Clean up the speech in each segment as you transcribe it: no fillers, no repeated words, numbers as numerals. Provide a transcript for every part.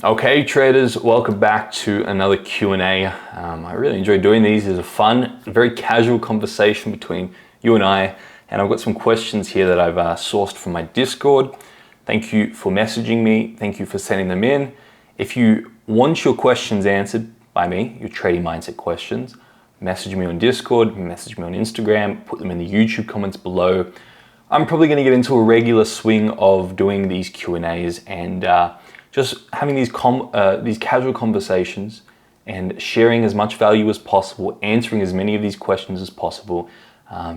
Okay, traders, welcome back to another Q&A. I really enjoy doing these. It's a fun, very casual conversation between you and I. And I've got some questions here that I've sourced from my Discord. Thank you for messaging me. Thank you for sending them in. If you want your questions answered by me, your trading mindset questions, message me on Discord, message me on Instagram, put them in the YouTube comments below. I'm probably going to get into a regular swing of doing these Q&As and just having these casual conversations and sharing as much value as possible, answering as many of these questions as possible,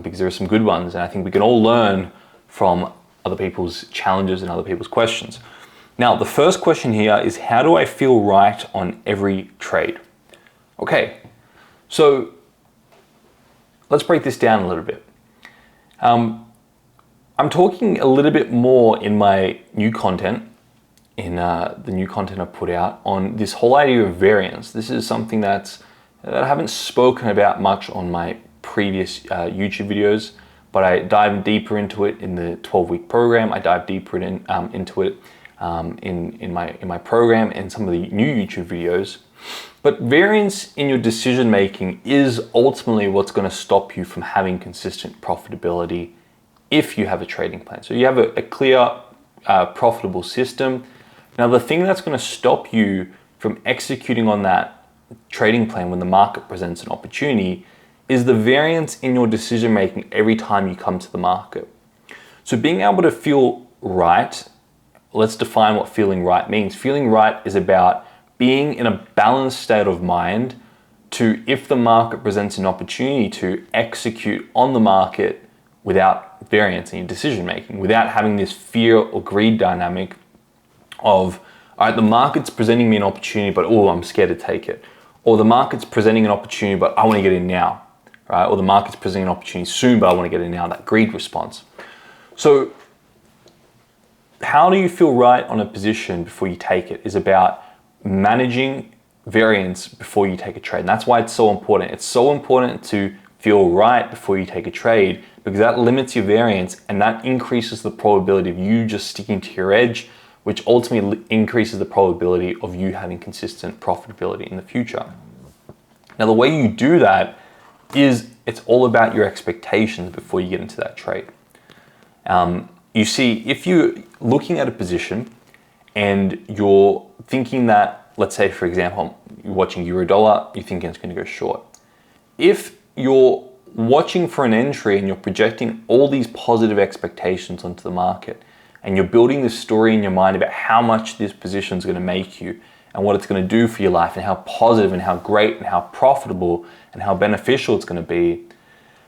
because there are some good ones, and I think we can all learn from other people's challenges and other people's questions. Now, the first question here is, how do I feel right on every trade? Okay, so let's break this down a little bit. I'm talking a little bit more in my new content, in the new content I put out, on this whole idea of variance. This is something that I haven't spoken about much on my previous YouTube videos, but I dive deeper into it in the 12-week program. I dive deeper into it in my program and some of the new YouTube videos. But variance in your decision making is ultimately what's going to stop you from having consistent profitability if you have a trading plan. So you have a clear, profitable system. Now, the thing that's going to stop you from executing on that trading plan when the market presents an opportunity is the variance in your decision making every time you come to the market. So being able to feel right, let's define what feeling right means. Feeling right is about being in a balanced state of mind to, if the market presents an opportunity, to execute on the market without variance in your decision making, without having this fear or greed dynamic of, all right, the market's presenting me an opportunity, but oh, I'm scared to take it. Or the market's presenting an opportunity, but I want to get in now, right? Or the market's presenting an opportunity soon, but I want to get in now, that greed response. So how do you feel right on a position before you take it is about managing variance before you take a trade. And that's why it's so important. It's so important to feel right before you take a trade, because that limits your variance and that increases the probability of you just sticking to your edge, which ultimately increases the probability of you having consistent profitability in the future. Now, the way you do that is it's all about your expectations before you get into that trade. You see, if you're looking at a position and you're thinking that, let's say, for example, you're watching euro dollar, you're thinking it's going to go short. If you're watching for an entry and you're projecting all these positive expectations onto the market, and you're building this story in your mind about how much this position is going to make you and what it's going to do for your life and how positive and how great and how profitable and how beneficial it's going to be,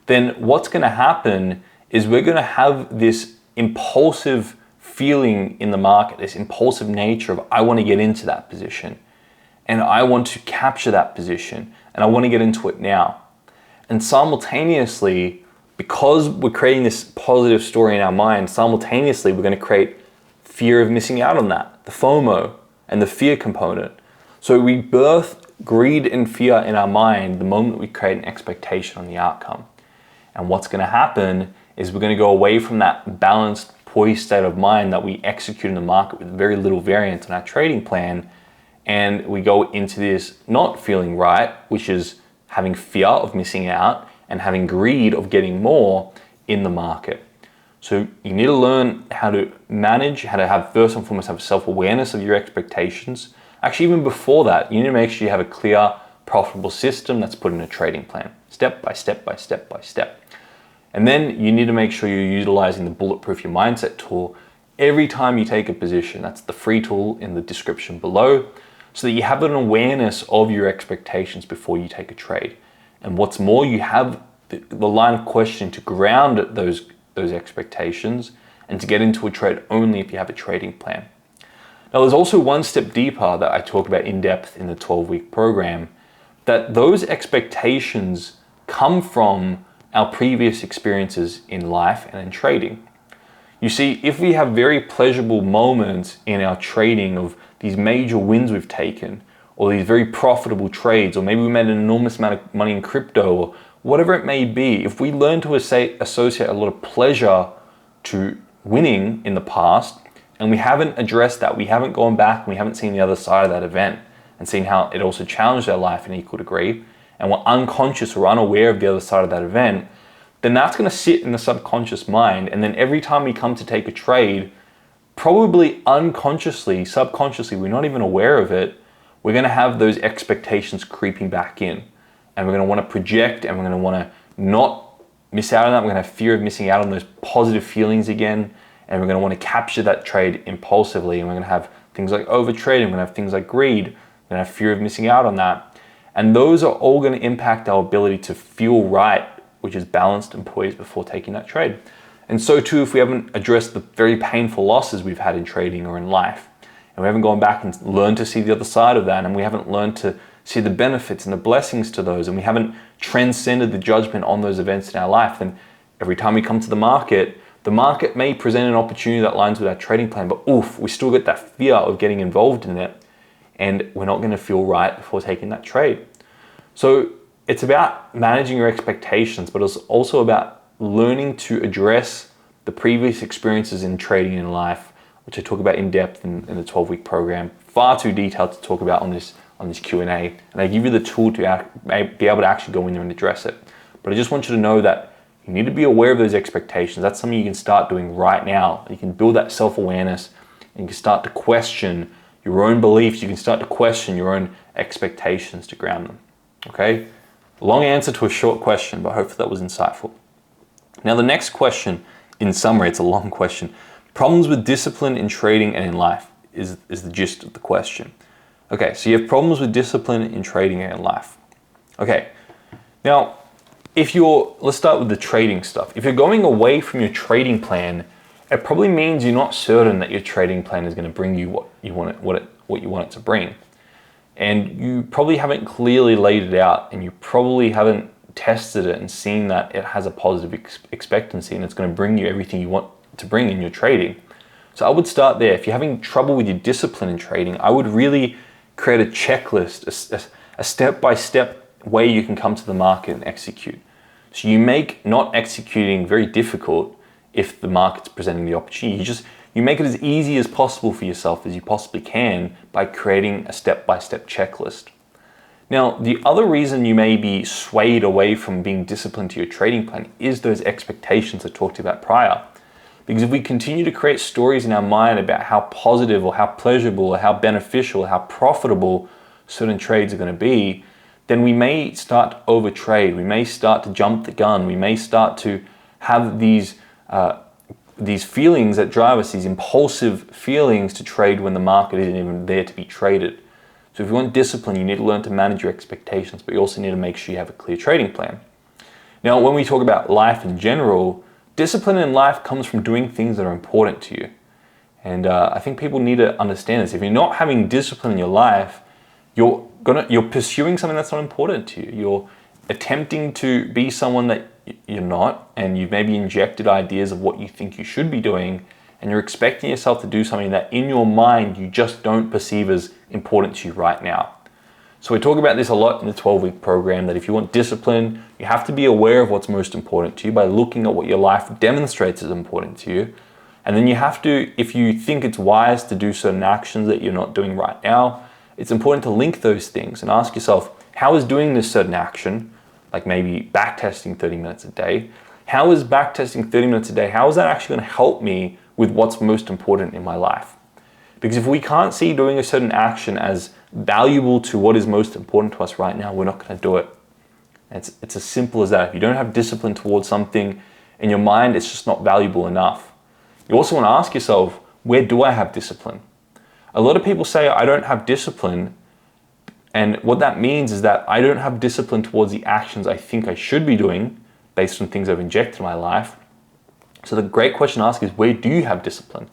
then what's going to happen is we're going to have this impulsive feeling in the market, this impulsive nature of, I want to get into that position and I want to capture that position and I want to get into it now. And simultaneously, because we're creating this positive story in our mind, simultaneously we're going to create fear of missing out on that, the FOMO and the fear component. So we birth greed and fear in our mind the moment we create an expectation on the outcome. And what's going to happen is we're going to go away from that balanced, poised state of mind that we execute in the market with very little variance in our trading plan, and we go into this not feeling right, which is having fear of missing out and having greed of getting more in the market. So you need to learn how to manage, how to have, first and foremost, have self-awareness of your expectations. Actually, even before that, you need to make sure you have a clear, profitable system that's put in a trading plan, step by step by step by step. And then you need to make sure you're utilizing the Bulletproof Your Mindset tool every time you take a position. That's the free tool in the description below, so that you have an awareness of your expectations before you take a trade. And what's more, you have the line of questioning to ground those expectations and to get into a trade only if you have a trading plan. Now, there's also one step deeper that I talk about in depth in the 12-week program, that those expectations come from our previous experiences in life and in trading. You see, if we have very pleasurable moments in our trading of these major wins we've taken, or these very profitable trades, or maybe we made an enormous amount of money in crypto, or whatever it may be, if we learn to associate a lot of pleasure to winning in the past, and we haven't addressed that, we haven't gone back and we haven't seen the other side of that event and seen how it also challenged our life in equal degree, and we're unconscious or unaware of the other side of that event, then that's going to sit in the subconscious mind. And then every time we come to take a trade, probably unconsciously, subconsciously, we're not even aware of it, we're going to have those expectations creeping back in. And we're going to want to project, and we're going to want to not miss out on that. We're going to have fear of missing out on those positive feelings again. And we're going to want to capture that trade impulsively. And we're going to have things like overtrading. We're going to have things like greed. We're going to have fear of missing out on that. And those are all going to impact our ability to feel right, which is balanced and poised before taking that trade. And so too, if we haven't addressed the very painful losses we've had in trading or in life, and we haven't gone back and learned to see the other side of that, and we haven't learned to see the benefits and the blessings to those, and we haven't transcended the judgment on those events in our life, then every time we come to the market may present an opportunity that aligns with our trading plan, but we still get that fear of getting involved in it, and we're not going to feel right before taking that trade. So it's about managing your expectations, but it's also about learning to address the previous experiences in trading in life, which I talk about in depth in the 12-week program. Far too detailed to talk about on this Q&A, and I give you the tool to be able to actually go in there and address it. But I just want you to know that you need to be aware of those expectations. That's something you can start doing right now. You can build that self-awareness, and you can start to question your own beliefs. You can start to question your own expectations to ground them. Okay? Long answer to a short question, but hopefully that was insightful. Now the next question, in summary, it's a long question. Problems with discipline in trading and in life is the gist of the question. Okay, so you have problems with discipline in trading and in life. Okay, now let's start with the trading stuff. If you're going away from your trading plan, it probably means you're not certain that your trading plan is going to bring you what you want it to bring. And you probably haven't clearly laid it out, and you probably haven't tested it and seen that it has a positive expectancy and it's going to bring you everything you want to bring in your trading. So I would start there. If you're having trouble with your discipline in trading, I would really create a checklist, a step-by-step way you can come to the market and execute. So you make not executing very difficult if the market's presenting the opportunity. You make it as easy as possible for yourself as you possibly can by creating a step-by-step checklist. Now, the other reason you may be swayed away from being disciplined to your trading plan is those expectations I talked about prior. Because if we continue to create stories in our mind about how positive or how pleasurable or how beneficial or how profitable certain trades are going to be, then we may start to overtrade. We may start to jump the gun. We may start to have these feelings that drive us, these impulsive feelings to trade when the market isn't even there to be traded. So if you want discipline, you need to learn to manage your expectations, but you also need to make sure you have a clear trading plan. Now, when we talk about life in general, discipline in life comes from doing things that are important to you. And I think people need to understand this. If you're not having discipline in your life, you're pursuing something that's not important to you. You're attempting to be someone that you're not, and you've maybe injected ideas of what you think you should be doing, and you're expecting yourself to do something that in your mind you just don't perceive as important to you right now. So we talk about this a lot in the 12-week program, that if you want discipline, you have to be aware of what's most important to you by looking at what your life demonstrates as important to you. And then you have to, if you think it's wise to do certain actions that you're not doing right now, it's important to link those things and ask yourself, how is doing this certain action, like maybe backtesting 30 minutes a day, how is backtesting 30 minutes a day, how is that actually going to help me with what's most important in my life? Because if we can't see doing a certain action as valuable to what is most important to us right now, we're not going to do it. It's as simple as that. If you don't have discipline towards something in your mind, it's just not valuable enough. You also want to ask yourself, where do I have discipline? A lot of people say, I don't have discipline. And what that means is that I don't have discipline towards the actions I think I should be doing based on things I've injected in my life. So the great question to ask is, where do you have discipline?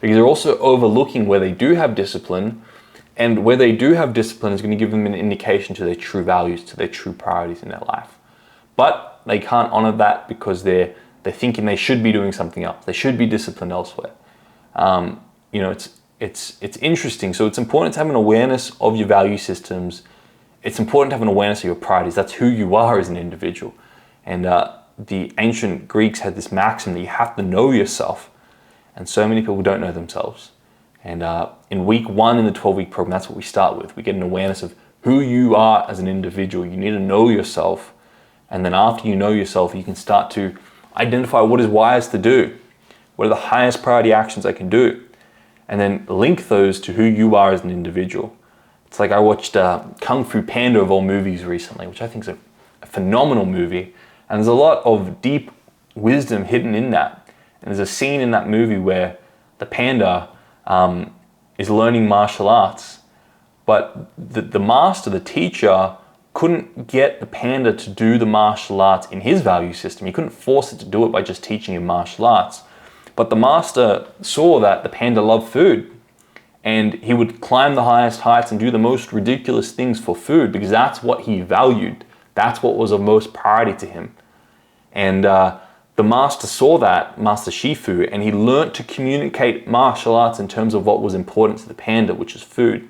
Because they're also overlooking where they do have discipline, and where they do have discipline is going to give them an indication to their true values, to their true priorities in their life. But they can't honor that because they're thinking they should be doing something else. They should be disciplined elsewhere. It's interesting. So it's important to have an awareness of your value systems. It's important to have an awareness of your priorities. That's who you are as an individual. And the ancient Greeks had this maxim that you have to know yourself. And so many people don't know themselves. And in week 1 in the 12-week program, that's what we start with. We get an awareness of who you are as an individual. You need to know yourself. And then after you know yourself, you can start to identify what is wise to do. What are the highest priority actions I can do? And then link those to who you are as an individual. It's like I watched Kung Fu Panda of all movies recently, which I think is a phenomenal movie. And there's a lot of deep wisdom hidden in that. And there's a scene in that movie where the panda is learning martial arts, but the master, the teacher, couldn't get the panda to do the martial arts in his value system. He couldn't force it to do it by just teaching him martial arts. But the master saw that the panda loved food, and he would climb the highest heights and do the most ridiculous things for food because that's what he valued. That's what was of most priority to him. And the master saw that, Master Shifu, and he learnt to communicate martial arts in terms of what was important to the panda, which is food.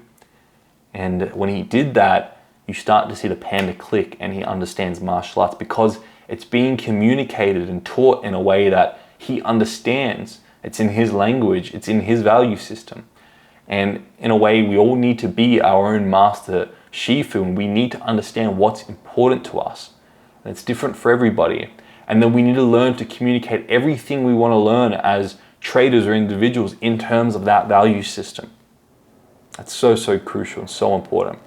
And when he did that, you start to see the panda click and he understands martial arts because it's being communicated and taught in a way that he understands. It's in his language, it's in his value system. And in a way, we all need to be our own Master Shifu, and we need to understand what's important to us. And it's different for everybody. And then we need to learn to communicate everything we want to learn as traders or individuals in terms of that value system. That's so, so crucial and so important.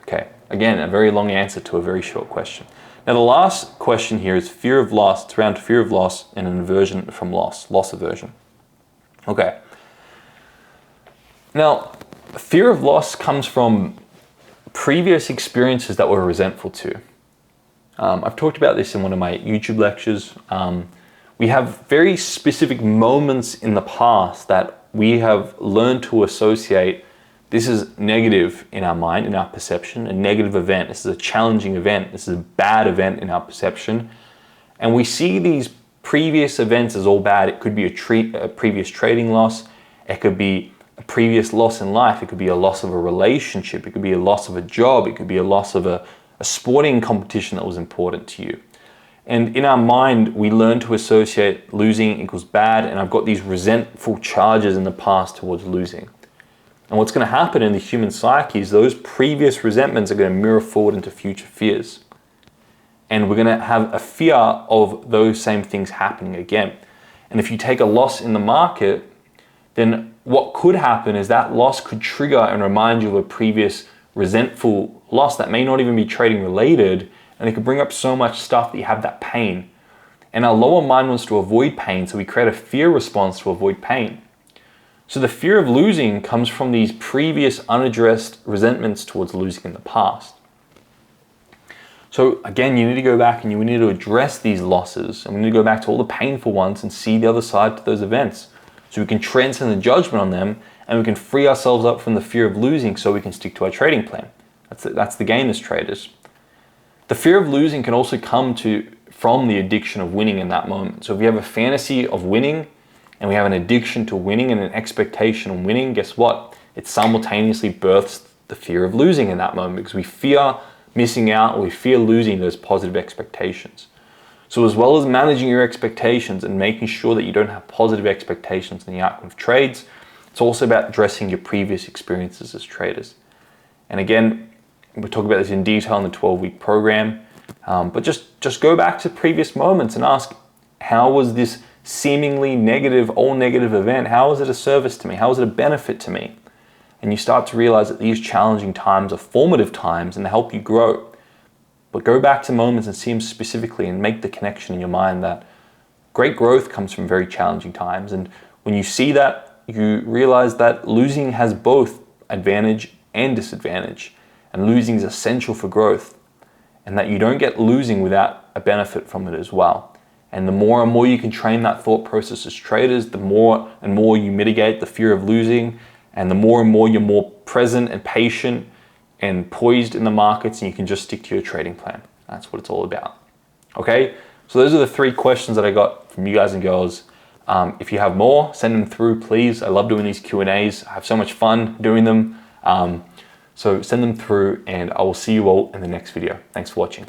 Okay, again, a very long answer to a very short question. Now the last question here is fear of loss. It's around fear of loss and an aversion from loss aversion. Okay. Now, fear of loss comes from previous experiences that we're resentful to. I've talked about this in one of my YouTube lectures. We have very specific moments in the past that we have learned to associate. This is negative in our mind, in our perception, a negative event. This is a challenging event. This is a bad event in our perception. And we see these previous events as all bad. It could be a previous trading loss. It could be a previous loss in life. It could be a loss of a relationship. It could be a loss of a job. It could be a loss of a sporting competition that was important to you. And in our mind, we learn to associate losing equals bad, and I've got these resentful charges in the past towards losing. And what's going to happen in the human psyche is those previous resentments are going to mirror forward into future fears. And we're going to have a fear of those same things happening again. And if you take a loss in the market, then what could happen is that loss could trigger and remind you of a previous resentful loss that may not even be trading related, and it could bring up so much stuff that you have that pain. And our lower mind wants to avoid pain, so we create a fear response to avoid pain. So the fear of losing comes from these previous unaddressed resentments towards losing in the past. So again, you need to go back and you need to address these losses, and we need to go back to all the painful ones and see the other side to those events, so we can transcend the judgment on them and we can free ourselves up from the fear of losing so we can stick to our trading plan. That's the game as traders. The fear of losing can also come from the addiction of winning in that moment. So if we have a fantasy of winning and we have an addiction to winning and an expectation of winning, guess what? It simultaneously births the fear of losing in that moment because we fear missing out or we fear losing those positive expectations. So as well as managing your expectations and making sure that you don't have positive expectations in the outcome of trades, it's also about addressing your previous experiences as traders. And again, we'll talk about this in detail in the 12-week program, but just go back to previous moments and ask, how was this seemingly negative, all negative event, how was it a service to me? How was it a benefit to me? And you start to realize that these challenging times are formative times and they help you grow. But go back to moments and see them specifically and make the connection in your mind that great growth comes from very challenging times. And when you see that, you realize that losing has both advantage and disadvantage. And losing is essential for growth. And that you don't get losing without a benefit from it as well. And the more and more you can train that thought process as traders, the more and more you mitigate the fear of losing, and the more and more you're more present and patient and poised in the markets, and you can just stick to your trading plan. That's what it's all about. Okay, so those are the 3 questions that I got from you guys and girls. If you have more, send them through, please. I love doing these Q&As. I have so much fun doing them. So send them through, and I will see you all in the next video. Thanks for watching.